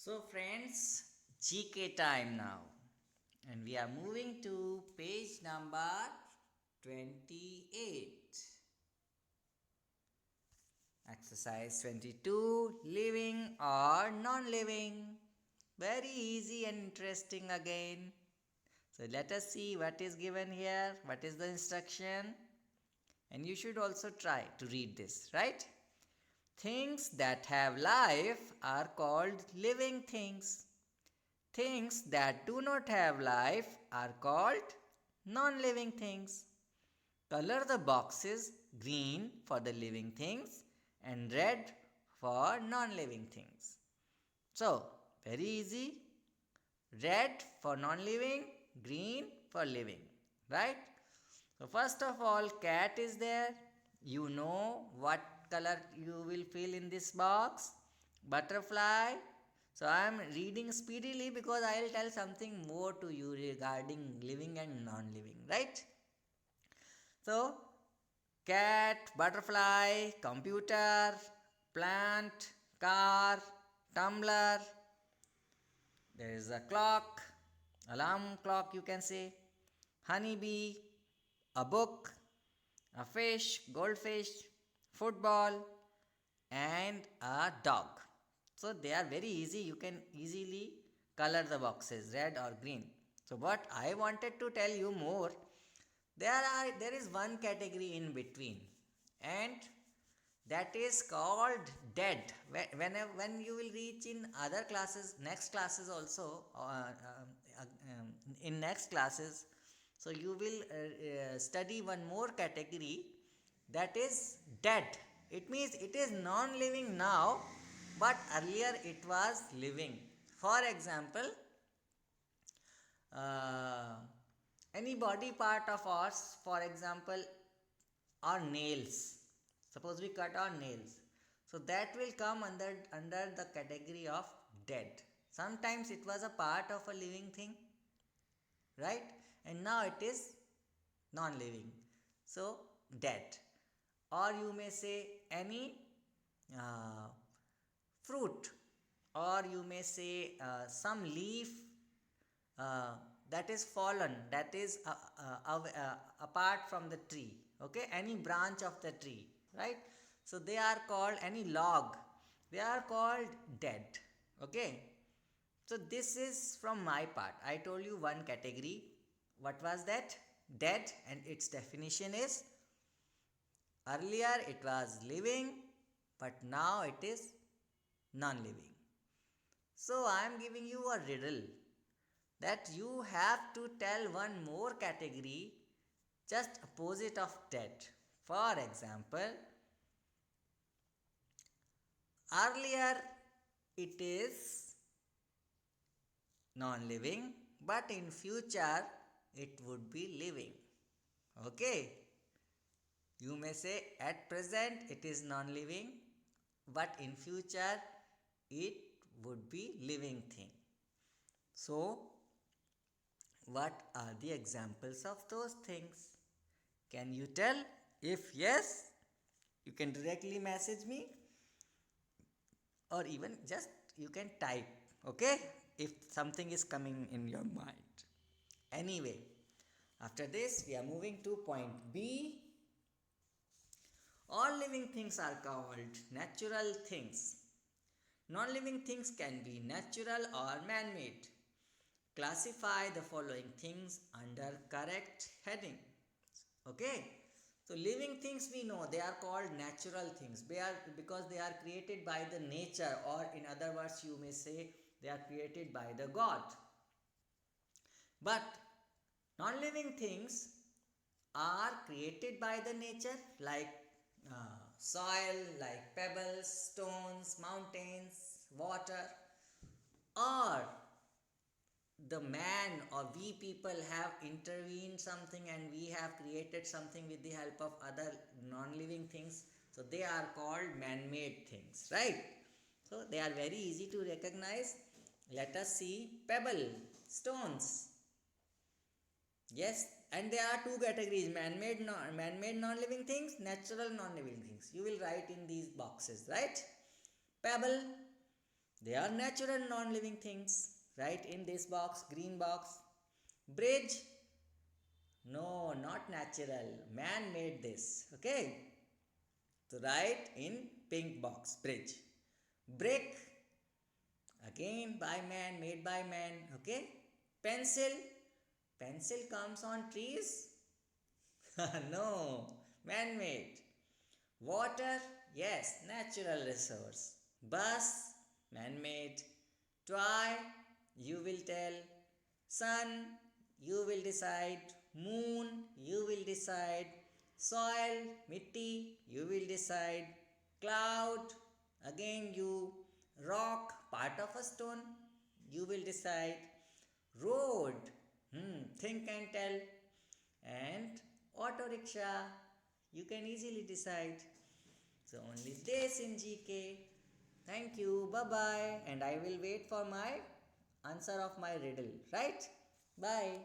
So, friends, GK time now, and we are moving to page number 28. Exercise 22, living or non living. Very easy and interesting again. So, let us see what is given here, what is the instruction, and you should also try to read this, right? Things that have life are called living things. Things that do not have life are called non living things. Color the boxes green for the living things and red for non living things. So, very easy. Red for non living, green for living. Right? So, first of all, cat is there. You know what color you will fill in this box. Butterfly. So, I am reading speedily because I will tell something more to you regarding living and non living. Right? So, cat, butterfly, computer, plant, car, tumbler. There is a clock, alarm clock, you can say, honeybee, a book, a fish, goldfish, football, and a dog. So they are very easy. You can easily color the boxes red or green. So what I wanted to tell you more, there is one category in between, and that is called dead. When you will reach in other classes, next classes also, in next classes, so you will study one more category, that is dead. It means it is non living now, but earlier it was living. For example, uh, any body part of ours, for example, our nails. Suppose we cut our nails, so that will come under the category of dead. Sometimes it was a part of a living thing, right? And now it is non living, so dead. Or you may say any uh, fruit, or you may say some leaf uh, that is fallen, that is apart from the tree, okay, any branch of the tree, right? So they are called, any log, they are called dead, okay. So this is from my part. I told you one category. What was that? Dead, and its definition is, earlier it was living, but now it is non living. So I am giving you a riddle that you have to tell one more category just opposite of dead. For example, earlier it is non living, but in future it would be living. Okay, you may say at present it is non living, but in future it would be living thing. So what are the examples of those things? Can you tell? If yes, you can directly message me, or even just you can type, okay, if something is coming in your mind. Anyway, after this, we are moving to point B. All living things are called natural things. Non living things can be natural or man made. Classify the following things under correct heading. Okay, so living things, we know they are called natural things. They are because they are created by the nature, or in other words, you may say they are created by the God. But non living things are created by the nature, like soil, like pebbles, stones, mountains, water, or the man or we people have intervened something and we have created something with the help of other non-living things, so they are called man-made things, right? So they are very easy to recognize. Let us see pebble, stones. Yes, and there are two categories: man-made non-living things, natural non-living things. You will write in these boxes, right? Pebble, They are natural non-living things. Right in this box, green box. Bridge. No, not natural. Man made this. Okay. So write in pink box. Bridge. Brick. Again by man, made by man. Okay. Pencil. Pencil comes on trees. No, man made. Water. Yes, natural resource. Bus. Man made. Toy. You will tell. Sun. You will decide. Moon. You will decide. Soil. Mitti. You will decide. Cloud. Again you. Rock. Part of a stone. You will decide. Road. Think and tell. And auto rickshaw. You can easily decide. So only this in GK. Thank you. Bye bye. And I will wait for my answer of my riddle. Right? Bye.